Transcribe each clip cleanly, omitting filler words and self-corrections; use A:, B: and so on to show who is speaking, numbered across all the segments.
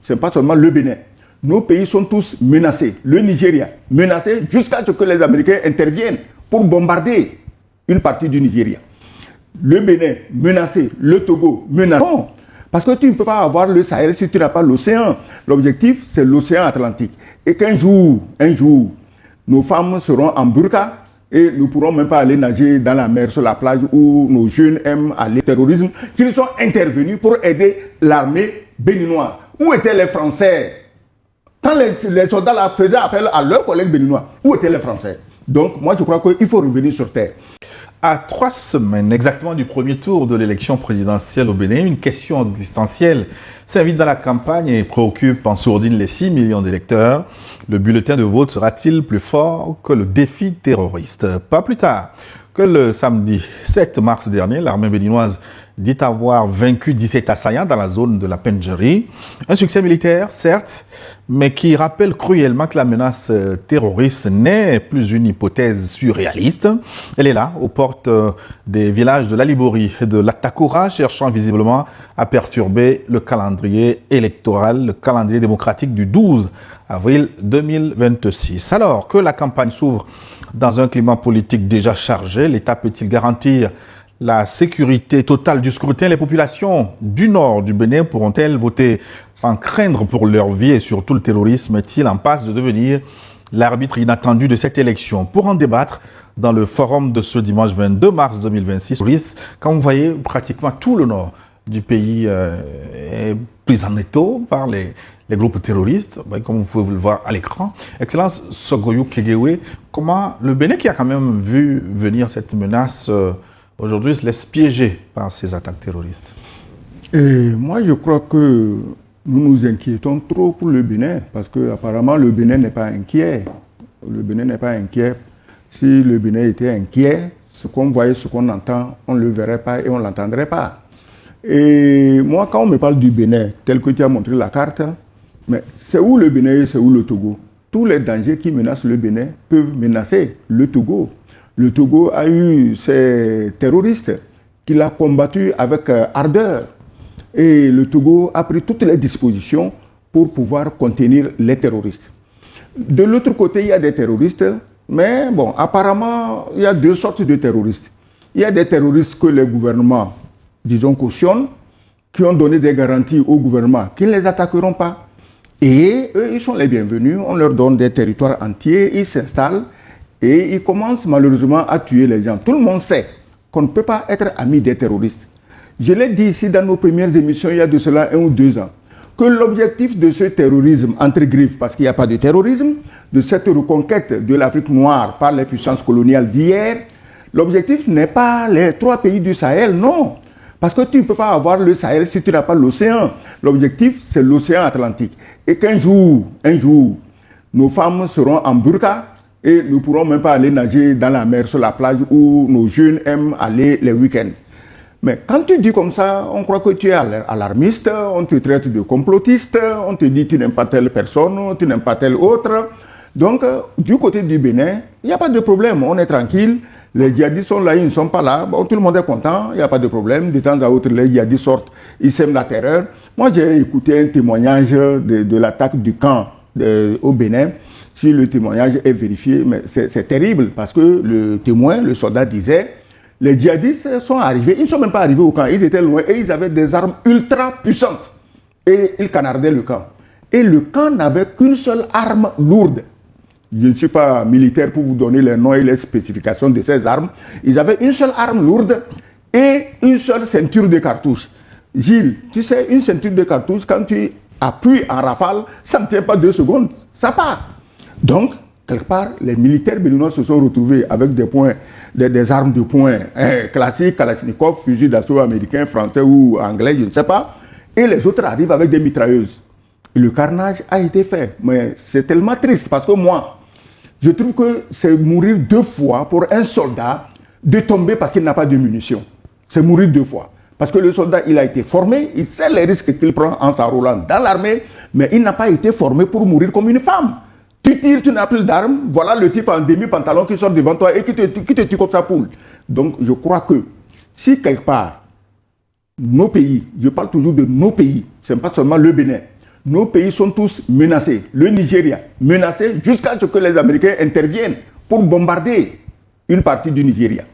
A: ce n'est pas seulement le Bénin. Nos pays sont tous menacés. Le Nigeria, menacé jusqu'à ce que les Américains interviennent pour bombarder une partie du Nigeria. Le Bénin, menacé. Le Togo, menacé. Non, parce que tu ne peux pas avoir le Sahel si tu n'as pas l'océan. L'objectif, c'est l'océan Atlantique. Et qu'un jour, nos femmes seront en burqa et nous ne pourrons même pas aller nager dans la mer, sur la plage où nos jeunes aiment aller au terrorisme, qu'ils sont intervenus pour aider l'armée béninoise. Où étaient les Français? Quand les soldats là faisaient appel à leurs collègues béninois, où étaient les Français? Donc, moi, je crois qu'il faut revenir sur terre.
B: À 3 semaines exactement du premier tour de l'élection présidentielle au Bénin, une question existentielle s'invite dans la campagne et préoccupe en sourdine les 6 millions d'électeurs. Le bulletin de vote sera-t-il plus fort que le défi terroriste? Pas plus tard que le samedi 7 mars dernier, l'armée béninoise dit avoir vaincu 17 assaillants dans la zone de la Pendjeri. Un succès militaire, certes, mais qui rappelle cruellement que la menace terroriste n'est plus une hypothèse surréaliste. Elle est là, aux portes des villages de la Liborie et de l'Atakura, cherchant visiblement à perturber le calendrier électoral, le calendrier démocratique du 12 avril 2026. Alors que la campagne s'ouvre dans un climat politique déjà chargé, l'État peut-il garantir la sécurité totale du scrutin? Les populations du nord du Bénin pourront-elles voter sans craindre pour leur vie? Et surtout, le terrorisme est-il en passe de devenir l'arbitre inattendu de cette élection? Pour en débattre, dans le forum de ce dimanche 22 mars 2026, quand vous voyez pratiquement tout le nord du pays est pris en étau par les groupes terroristes, comme vous pouvez le voir à l'écran. Excellence Sogoyou Kegewe, comment le Bénin, qui a quand même vu venir cette menace, aujourd'hui se laisse piéger par ces attaques terroristes?
A: Et moi, je crois que nous nous inquiétons trop pour le Bénin, parce qu'apparemment, le Bénin n'est pas inquiet. Le Bénin n'est pas inquiet. Si le Bénin était inquiet, ce qu'on voyait, ce qu'on entend, on ne le verrait pas et on ne l'entendrait pas. Et moi, quand on me parle du Bénin, tel que tu as montré la carte, mais c'est où le Bénin et c'est où le Togo? Tous les dangers qui menacent le Bénin peuvent menacer le Togo. Le Togo a eu ses terroristes qu'il a combattus avec ardeur. Et le Togo a pris toutes les dispositions pour pouvoir contenir les terroristes. De l'autre côté, il y a des terroristes, mais bon, apparemment, il y a deux sortes de terroristes. Il y a des terroristes que les gouvernements, disons, cautionnent, qui ont donné des garanties au gouvernement qu'ils ne les attaqueront pas. Et eux, ils sont les bienvenus, on leur donne des territoires entiers, ils s'installent. Et ils commencent malheureusement à tuer les gens. Tout le monde sait qu'on ne peut pas être ami des terroristes. Je l'ai dit ici dans nos premières émissions, il y a de cela 1 ou 2 ans, que l'objectif de ce terrorisme, entre griffes, parce qu'il n'y a pas de terrorisme, de cette reconquête de l'Afrique noire par les puissances coloniales d'hier, l'objectif n'est pas les 3 pays du Sahel, non. Parce que tu ne peux pas avoir le Sahel si tu n'as pas l'océan. L'objectif, c'est l'océan Atlantique. Et qu'un jour, nos femmes seront en burqa, et nous ne pourrons même pas aller nager dans la mer, sur la plage où nos jeunes aiment aller les week-ends. Mais quand tu dis comme ça, on croit que tu es alarmiste, on te traite de complotiste, on te dit tu n'aimes pas telle personne, tu n'aimes pas telle autre. Donc, du côté du Bénin, il n'y a pas de problème, on est tranquille. Les djihadistes sont là, ils ne sont pas là. Bon, tout le monde est content, il n'y a pas de problème. De temps à autre, les djihadistes sortent, ils sèment la terreur. Moi, j'ai écouté un témoignage de l'attaque du camp au Bénin. Si le témoignage est vérifié, mais c'est terrible parce que le témoin, le soldat disait, les djihadistes sont arrivés, ils ne sont même pas arrivés au camp, ils étaient loin et ils avaient des armes ultra puissantes. Et ils canardaient le camp. Et le camp n'avait qu'une seule arme lourde. Je ne suis pas militaire pour vous donner les noms et les spécifications de ces armes. Ils avaient une seule arme lourde et une seule ceinture de cartouches. Gilles, tu sais, une ceinture de cartouches, quand tu appuies en rafale, ça ne tient pas 2 secondes, ça part. Donc, quelque part, les militaires béninois se sont retrouvés avec des armes de poing classiques, Kalachnikov, fusil d'assaut américain, français ou anglais, je ne sais pas. Et les autres arrivent avec des mitrailleuses. Et le carnage a été fait. Mais c'est tellement triste parce que moi, je trouve que c'est mourir 2 fois pour un soldat de tomber parce qu'il n'a pas de munitions. C'est mourir 2 fois. Parce que le soldat, il a été formé, il sait les risques qu'il prend en s'enrôlant dans l'armée, mais il n'a pas été formé pour mourir comme une femme. Tu tires, tu n'as plus d'armes, voilà le type en demi-pantalon qui sort devant toi et qui te tue comme ça poule. Donc je crois que si quelque part, nos pays, je parle toujours de nos pays, ce n'est pas seulement le Bénin, Nos pays sont tous menacés. Le Nigeria, menacé jusqu'à ce que les Américains interviennent pour bombarder une partie du Nigeria.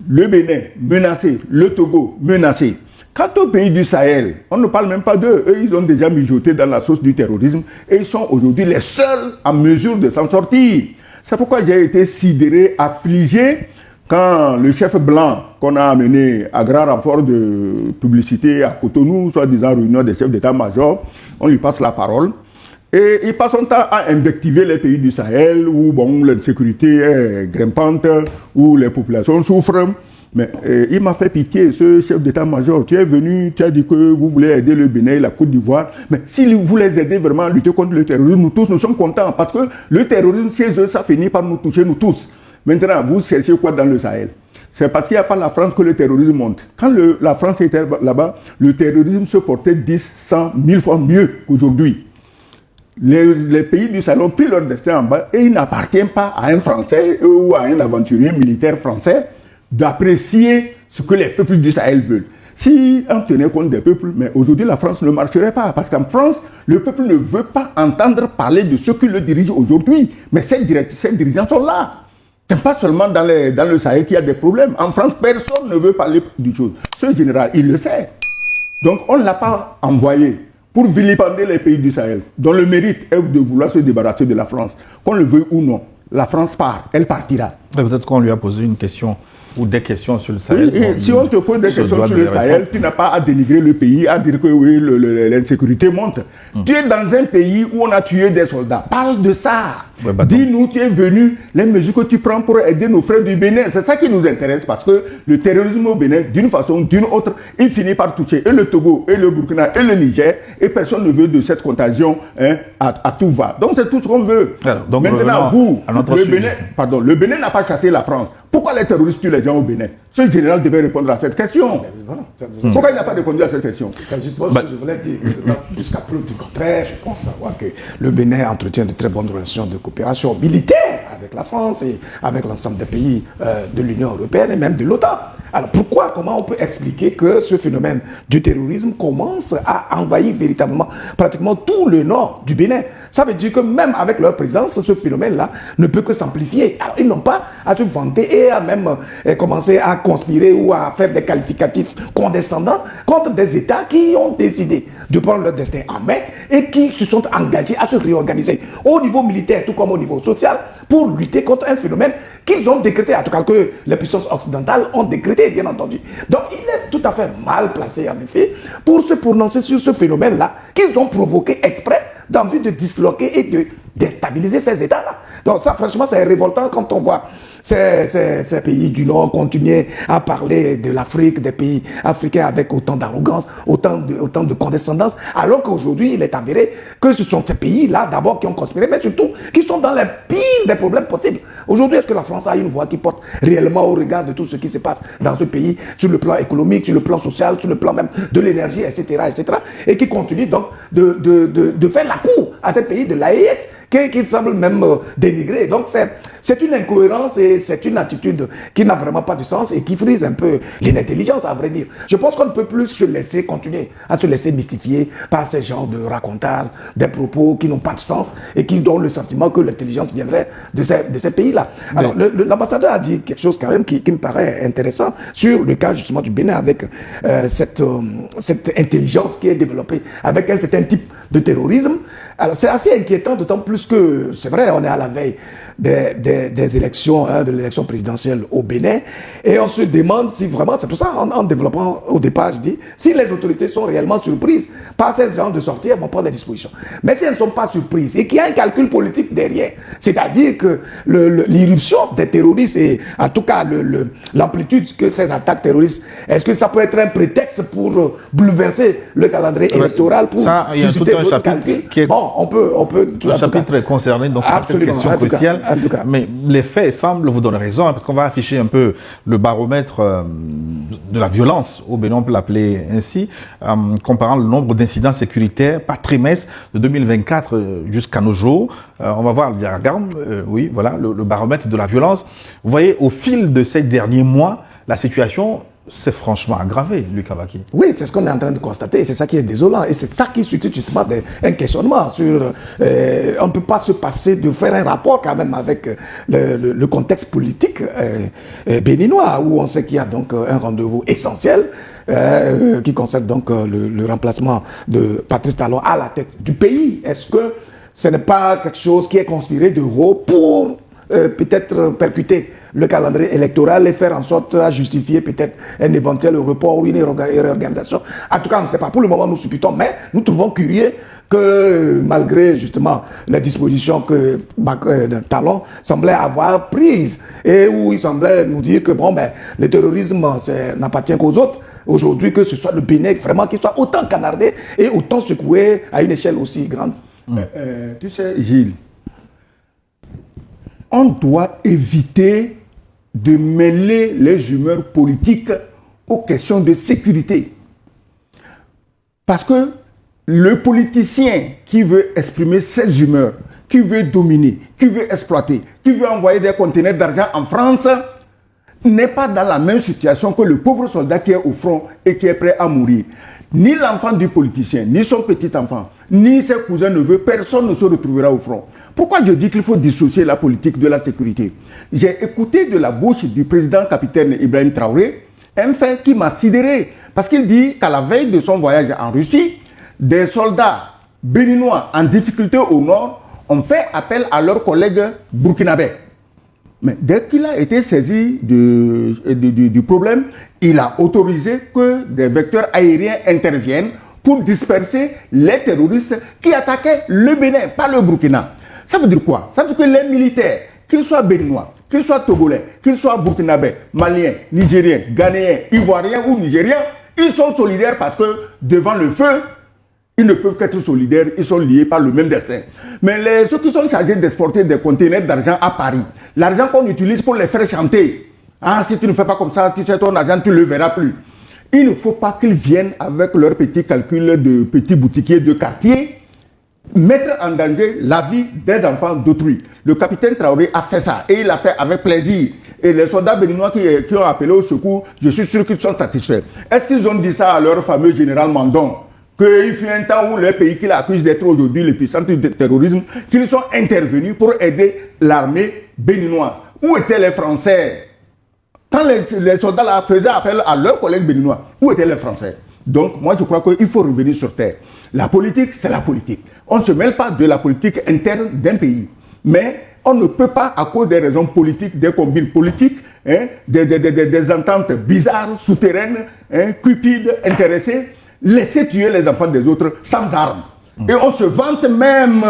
A: Le Bénin, menacé. Le Togo, menacé. Quant aux pays du Sahel, on ne parle même pas d'eux. Eux, ils ont déjà mijoté dans la sauce du terrorisme et ils sont aujourd'hui les seuls en mesure de s'en sortir. C'est pourquoi j'ai été sidéré, affligé, quand le chef blanc qu'on a amené à grand renfort de publicité à Cotonou, soi-disant réunion des chefs d'état-major, on lui passe la parole. Et il passe son temps à invectiver les pays du Sahel où bon, l'insécurité est grimpante, où les populations souffrent. Mais il m'a fait pitié, ce chef d'état-major. Tu es venu, tu as dit que vous voulez aider le Bénin et la Côte d'Ivoire. Mais si vous voulez aider vraiment à lutter contre le terrorisme, nous tous, nous sommes contents. Parce que le terrorisme, chez eux, ça finit par nous toucher, nous tous. Maintenant, vous cherchez quoi dans le Sahel? C'est parce qu'il n'y a pas la France que le terrorisme monte. Quand la France était là-bas, le terrorisme se portait 10, 100, 1000 fois mieux qu'aujourd'hui. Les pays du Sahel ont pris leur destin en bas et il n'appartient pas à un Français ou à un aventurier militaire français d'apprécier ce que les peuples du Sahel veulent. Si on tenait compte des peuples, mais aujourd'hui la France ne marcherait pas. Parce qu'en France, le peuple ne veut pas entendre parler de ceux qui le dirigent aujourd'hui. Mais ces dirigeants sont là. Ce n'est pas seulement dans le Sahel qu'il y a des problèmes. En France, personne ne veut parler du chose. Ce général, il le sait. Donc on ne l'a pas envoyé pour vilipender les pays du Sahel, dont le mérite est de vouloir se débarrasser de la France. Qu'on le veuille ou non, la France part, elle partira.
B: Peut-être qu'on lui a posé une question ou des questions sur le Sahel.
A: Oui, et si on te pose des questions sur le Sahel, tu n'as pas à dénigrer le pays, à dire que oui, l'insécurité monte. Tu es dans un pays où on a tué des soldats. Parle de ça. Ouais, dis-nous, tu es venu, les mesures que tu prends pour aider nos frères du Bénin. C'est ça qui nous intéresse parce que le terrorisme au Bénin, d'une façon ou d'une autre, il finit par toucher et le Togo, et le Burkina, et le Niger. Et personne ne veut de cette contagion à tout va. Donc c'est tout ce qu'on veut. Alors, donc, maintenant, vous, le Bénin n'a pas chassé la France. Pourquoi les terroristes tuent les gens au Bénin? Ce général devait répondre à cette question. Pourquoi il n'a pas répondu à cette question?
C: C'est justement ce que je voulais dire. Jusqu'à preuve du contraire, je pense savoir que le Bénin entretient de très bonnes relations de coopération militaire avec la France et avec l'ensemble des pays de l'Union européenne et même de l'OTAN. Alors comment on peut expliquer que ce phénomène du terrorisme commence à envahir véritablement pratiquement tout le nord du Bénin? Ça veut dire que même avec leur présence, ce phénomène-là ne peut que s'amplifier. Alors ils n'ont pas à se vanter et à même commencer à conspirer ou à faire des qualificatifs condescendants contre des États qui ont décidé de prendre leur destin en main et qui se sont engagés à se réorganiser au niveau militaire tout comme au niveau social pour lutter contre un phénomène qu'ils ont décrété, en tout cas que les puissances occidentales ont décrété, bien entendu. Donc il est tout à fait mal placé, en effet, pour se prononcer sur ce phénomène-là qu'ils ont provoqué exprès d'envie de disloquer et de déstabiliser ces États-là. Donc ça, franchement, c'est révoltant quand on voit ces pays du Nord continuer à parler de l'Afrique, des pays africains avec autant d'arrogance, autant de condescendance, alors qu'aujourd'hui, il est avéré que ce sont ces pays-là, d'abord, qui ont conspiré, mais surtout, qui sont dans les pires des problèmes possibles. Aujourd'hui, est-ce que la France a une voix qui porte réellement au regard de tout ce qui se passe dans ce pays, sur le plan économique, sur le plan social, sur le plan même de l'énergie, etc., et qui continue donc de faire la cour à ces pays de l'AES, qui semble même dénigrer. Donc, c'est une incohérence et c'est une attitude qui n'a vraiment pas de sens et qui frise un peu l'inintelligence, à vrai dire. Je pense qu'on ne peut plus continuer à se laisser mystifier par ces genres de racontages, des propos qui n'ont pas de sens et qui donnent le sentiment que l'intelligence viendrait de ces pays-là. Alors, l'ambassadeur a dit quelque chose quand même qui me paraît intéressant sur le cas justement du Bénin avec cette intelligence qui est développée avec un certain type de terrorisme. Alors c'est assez inquiétant, d'autant plus que, c'est vrai, on est à la veille des élections, de l'élection présidentielle au Bénin, et on se demande si vraiment, c'est pour ça en développant au départ, je dis, si les autorités sont réellement surprises par ces gens de sortir, elles vont prendre des dispositions. Mais si elles ne sont pas surprises et qu'il y a un calcul politique derrière, c'est-à-dire que l'irruption des terroristes et en tout cas l'amplitude que ces attaques terroristes, est-ce que ça peut être un prétexte pour bouleverser le calendrier électoral, pour susciter d'autres calculs? Bon, on peut
B: le chapitre est concerné donc par cette question cruciale. Mais les faits semblent vous donner raison, parce qu'on va afficher un peu le baromètre de la violence au Bénin, on peut l'appeler ainsi, comparant le nombre d'incidents sécuritaires par trimestre de 2024 jusqu'à nos jours. On va voir le diagramme, le baromètre de la violence. Vous voyez, au fil de ces derniers mois, la situation C'est franchement aggravé, Lucas Baki.
C: Oui, c'est ce qu'on est en train de constater et c'est ça qui est désolant. Et c'est ça qui suscite justement un questionnement sur... on ne peut pas se passer de faire un rapport quand même avec le contexte politique béninois où on sait qu'il y a donc un rendez-vous essentiel qui concerne donc le remplacement de Patrice Talon à la tête du pays. Est-ce que ce n'est pas quelque chose qui est conspiré de haut pour peut-être percuter le calendrier électoral et faire en sorte à justifier peut-être un éventuel report ou une réorganisation. En tout cas, on ne sait pas. Pour le moment, nous supputons, mais nous trouvons curieux que malgré justement les dispositions que Talon semblait avoir prises et où il semblait nous dire que bon, ben, le terrorisme n'appartient qu'aux autres, aujourd'hui que ce soit le Bénin vraiment qui soit autant canardé et autant secoué à une échelle aussi grande.
A: Tu sais, Gilles, on doit éviter de mêler les humeurs politiques aux questions de sécurité. Parce que le politicien qui veut exprimer ses humeurs, qui veut dominer, qui veut exploiter, qui veut envoyer des conteneurs d'argent en France, n'est pas dans la même situation que le pauvre soldat qui est au front et qui est prêt à mourir. Ni l'enfant du politicien, ni son petit-enfant, ni ses cousins-neveux, personne ne se retrouvera au front. Pourquoi je dis qu'il faut dissocier la politique de la sécurité? J'ai écouté de la bouche du président capitaine Ibrahim Traoré un fait qui m'a sidéré. Parce qu'il dit qu'à la veille de son voyage en Russie, des soldats béninois en difficulté au nord ont fait appel à leurs collègues burkinabés. Mais dès qu'il a été saisi du problème, il a autorisé que des vecteurs aériens interviennent pour disperser les terroristes qui attaquaient le Bénin, pas le Burkina. Ça veut dire quoi? Ça veut dire que les militaires, qu'ils soient béninois, qu'ils soient togolais, qu'ils soient burkinabés, maliens, nigériens, ghanéens, ivoiriens ou nigériens, ils sont solidaires parce que devant le feu, ils ne peuvent qu'être solidaires, ils sont liés par le même destin. Mais ceux qui sont chargés d'exporter des conteneurs d'argent à Paris, l'argent qu'on utilise pour les faire chanter, ah, si tu ne fais pas comme ça, tu sais, ton argent, tu ne le verras plus. Il ne faut pas qu'ils viennent avec leurs petits calculs de petits boutiquiers de quartier mettre en danger la vie des enfants d'autrui. Le capitaine Traoré a fait ça et il l'a fait avec plaisir. Et les soldats béninois qui ont appelé au secours, je suis sûr qu'ils sont satisfaits. Est-ce qu'ils ont dit ça à leur fameux général Mandon? Qu'il fut un temps où les pays qu'il accuse d'être aujourd'hui les puissants du terrorisme, qu'ils sont intervenus pour aider l'armée béninoise. Où étaient les Français? Quand les soldats là faisaient appel à leurs collègues béninois, où étaient les Français? Donc, moi, je crois qu'il faut revenir sur terre. La politique, c'est la politique. On ne se mêle pas de la politique interne d'un pays. Mais on ne peut pas, à cause des raisons politiques, des combines politiques, des ententes bizarres, souterraines, cupides, intéressées, laisser tuer les enfants des autres sans armes. Et on se vante même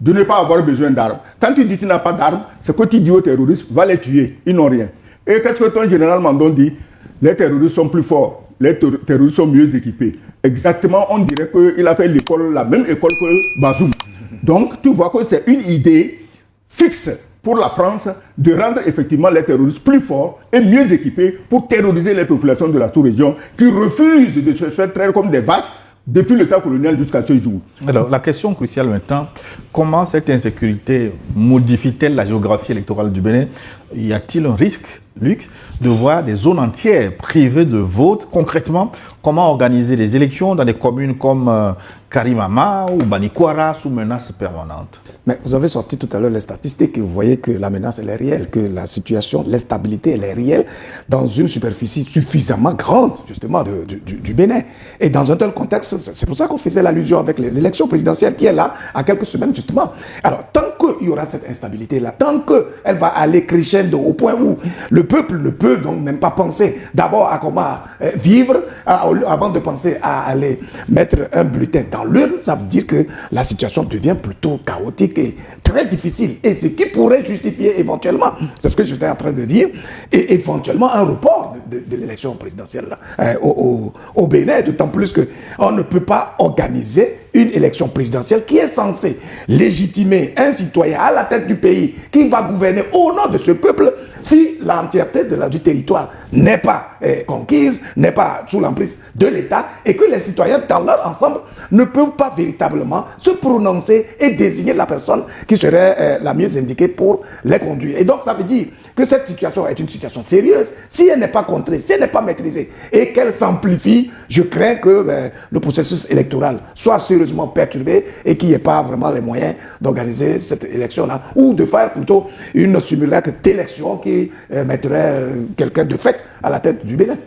A: de ne pas avoir besoin d'armes. Quand tu dis que tu n'as pas d'armes, c'est que tu dis aux terroristes, va les tuer, ils n'ont rien. Et qu'est-ce que ton général Mandon dit? Les terroristes sont plus forts, les terroristes sont mieux équipés. Exactement, on dirait qu'il a fait l'école, la même école que Bazoum. Donc, tu vois que c'est une idée fixe pour la France de rendre effectivement les terroristes plus forts et mieux équipés pour terroriser les populations de la sous-région qui refusent de se faire traire comme des vaches depuis le temps colonial jusqu'à ce jour.
B: Alors, la question cruciale maintenant, comment cette insécurité modifie-t-elle la géographie électorale du Bénin? Y a-t-il un risque, Luc, de voir des zones entières privées de vote? Concrètement, comment organiser des élections dans des communes comme Karimama ou Banikwara sous menace permanente?
C: Mais vous avez sorti tout à l'heure les statistiques et vous voyez que la menace elle est réelle, que la situation, l'instabilité elle est réelle dans une superficie suffisamment grande justement du Bénin. Et dans un tel contexte, c'est pour ça qu'on faisait l'allusion avec l'élection présidentielle qui est là à quelques semaines justement. Alors tant qu'il y aura cette instabilité là, tant qu'elle va aller crescendo au point où le peuple ne peut donc même pas penser d'abord à comment vivre avant de penser à aller mettre un bulletin dans l'urne, ça veut dire que la situation devient plutôt chaotique et très difficile. Et ce qui pourrait justifier éventuellement, c'est ce que j'étais en train de dire, et éventuellement un report de l'élection présidentielle là, au Bénin, d'autant plus qu'on ne peut pas organiser une élection présidentielle qui est censée légitimer un citoyen à la tête du pays qui va gouverner au nom de ce peuple si l'entièreté du territoire n'est pas conquise, n'est pas sous l'emprise de l'État et que les citoyens dans leur ensemble ne peuvent pas véritablement se prononcer et désigner la personne qui serait la mieux indiquée pour les conduire. Et donc ça veut dire que cette situation est une situation sérieuse. Si elle n'est pas contrée, si elle n'est pas maîtrisée et qu'elle s'amplifie, je crains que le processus électoral soit sérieusement perturbé et qu'il n'y ait pas vraiment les moyens d'organiser cette élection-là ou de faire plutôt une simulacre d'élection qui mettrait quelqu'un de fait à la tête du Bénin.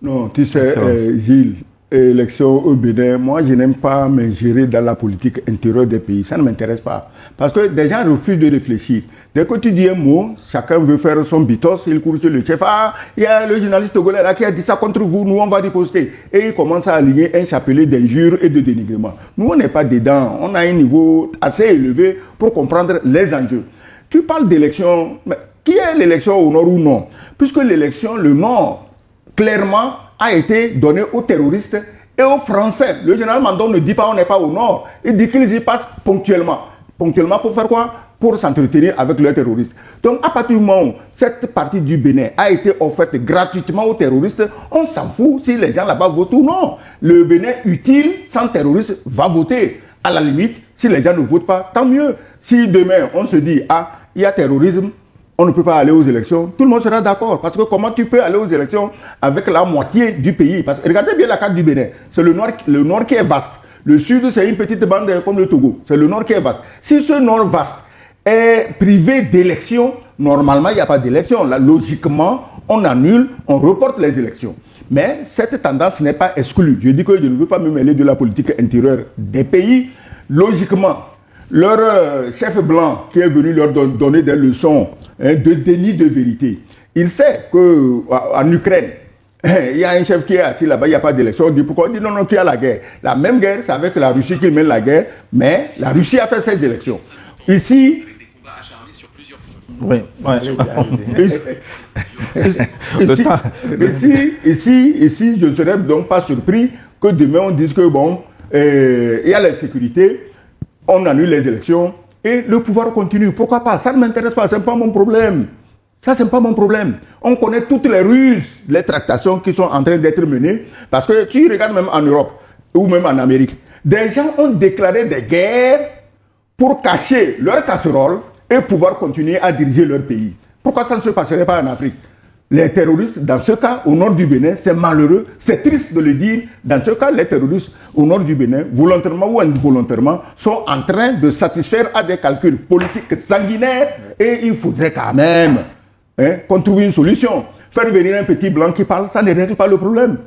A: Non, tu sais, Gilles, élection au Bénin, moi je n'aime pas me gérer dans la politique intérieure des pays. Ça ne m'intéresse pas. Parce que des gens refusent de réfléchir. Dès que tu dis un mot, chacun veut faire son bitos, il court chez le chef. Ah, il y a le journaliste togolais là qui a dit ça contre vous, nous on va riposter. Et il commence à aligner un chapelet d'injures et de dénigrement. Nous on n'est pas dedans, on a un niveau assez élevé pour comprendre les enjeux. Tu parles d'élection, mais qui est l'élection au nord ou non? Puisque l'élection, le nord, clairement, a été donné aux terroristes et aux Français. Le général Mandon ne dit pas on n'est pas au nord, il dit qu'ils y passent ponctuellement. Ponctuellement pour faire quoi? Pour s'entretenir avec les terroristes. Donc, à partir du moment où cette partie du Bénin a été offerte gratuitement aux terroristes, on s'en fout si les gens là-bas votent ou non. Le Bénin utile, sans terroristes, va voter. À la limite, si les gens ne votent pas, tant mieux. Si demain, on se dit, ah, il y a terrorisme, on ne peut pas aller aux élections, tout le monde sera d'accord. Parce que comment tu peux aller aux élections avec la moitié du pays? Parce que regardez bien la carte du Bénin. C'est le nord qui est vaste. Le sud, c'est une petite bande comme le Togo. C'est le nord qui est vaste. Si ce nord vaste est privé d'élections, normalement, il n'y a pas d'élection. Là, logiquement, on annule, on reporte les élections. Mais cette tendance n'est pas exclue. Je dis que je ne veux pas me mêler de la politique intérieure des pays. Logiquement, leur chef blanc qui est venu leur donner des leçons de déni de vérité, il sait qu'en Ukraine, il y a un chef qui est assis là-bas, il n'y a pas d'élection. On dit pourquoi? On dit non, qu'il y a la guerre. La même guerre, c'est avec la Russie qui mène la guerre, mais la Russie a fait cette élection. Ici,
B: oui,
A: ici, je ne serais donc pas surpris que demain on dise que bon, il y a la sécurité, on annule les élections et le pouvoir continue. Pourquoi pas? Ça ne m'intéresse pas, ce n'est pas mon problème. Ça, ce n'est pas mon problème. On connaît toutes les ruses, les tractations qui sont en train d'être menées. Parce que tu regardes même en Europe ou même en Amérique, des gens ont déclaré des guerres pour cacher leur casserole et pouvoir continuer à diriger leur pays. Pourquoi ça ne se passerait pas en Afrique? Les terroristes, dans ce cas, au nord du Bénin, c'est malheureux, c'est triste de le dire, dans ce cas, les terroristes au nord du Bénin, volontairement ou involontairement, sont en train de satisfaire à des calculs politiques sanguinaires et il faudrait quand même qu'on trouve une solution. Faire venir un petit blanc qui parle, ça ne règle pas le problème.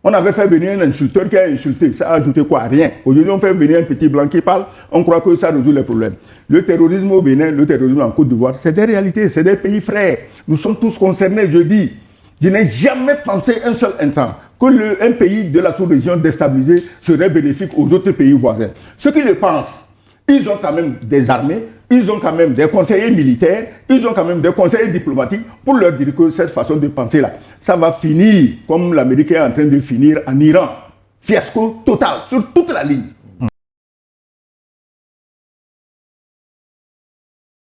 A: On avait fait venir un insulteur qui a insulté, ça a ajouté quoi? Rien. Aujourd'hui, on fait venir un petit blanc qui parle, on croit que ça résout les problèmes. Le terrorisme au Bénin, le terrorisme en Côte d'Ivoire, c'est des réalités, c'est des pays frères. Nous sommes tous concernés, je dis. Je n'ai jamais pensé un seul instant que un pays de la sous-région déstabilisé serait bénéfique aux autres pays voisins. Ceux qui le pensent, ils ont quand même des armées, ils ont quand même des conseillers militaires, ils ont quand même des conseillers diplomatiques pour leur dire que cette façon de penser-là, ça va finir comme l'Amérique est en train de finir en Iran. Fiasco total sur toute la ligne.